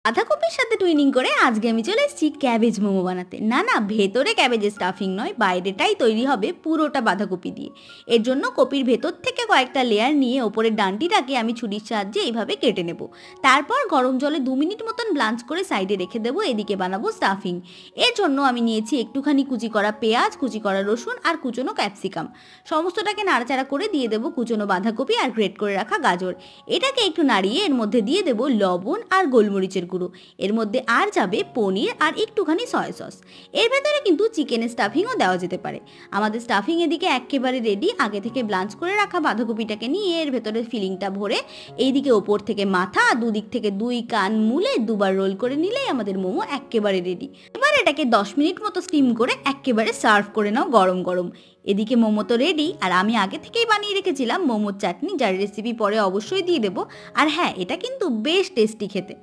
বাঁধাকপির সাথে টুইনিং করে আজকে আমি চলে এসেছি ক্যাবেজ মোমো বানাতে। না না, ভেতরে ক্যাবেজের স্টাফিং নয়, বাইরেটাই তৈরি হবে পুরোটা বাঁধাকপি দিয়ে। এর জন্য কপির ভেতর থেকে কয়েকটা লেয়ার নিয়ে ওপরের ডান্টিটাকে আমি ছুরির সাহায্যে এইভাবে কেটে নেব। তারপর গরম জলে 2 মিনিট মতন ব্লাঞ্চ করে সাইডে রেখে দেবো। এদিকে বানাবো স্টাফিং। এর জন্য আমি নিয়েছি একটুখানি কুচি করা পেঁয়াজ, কুচি করা রসুন আর কুচনো ক্যাপসিকাম। সমস্তটাকে নাড়াচাড়া করে দিয়ে দেবো কুচনো বাঁধাকপি আর গ্রেট করে রাখা গাজর। এটাকে একটু নাড়িয়ে এর মধ্যে দিয়ে দেবো লবণ আর গোলমরিচের গুঁড়ো। এর মধ্যে আর যাবে পনির আর একটুখানি সয়া সস। এর ভেতরে কিন্তু চিকেনের স্টাফিংও দেওয়া যেতে পারে। আমাদের স্টাফিং এদিকে একেবারে রেডি। আগে থেকে ব্লাঞ্চ করে রাখা বাঁধাকপিটাকে নিয়ে এর ভেতরে ফিলিংটা ভরে এইদিকে ওপর থেকে মাথা আর দুদিক থেকে 2 কান মুলে 2বার রোল করে নিলেই আমাদের মোমো একেবারে রেডি। এবার এটাকে 10 মিনিট মতো স্টিম করে একেবারে সার্ভ করে নাও গরম গরম। এদিকে মোমো তো রেডি, আর আমি আগে থেকেই বানিয়ে রেখেছিলাম মোমোর চাটনি, যার রেসিপি পরে অবশ্যই দিয়ে দেবো। আর হ্যাঁ, এটা কিন্তু বেশ টেস্টি খেতে।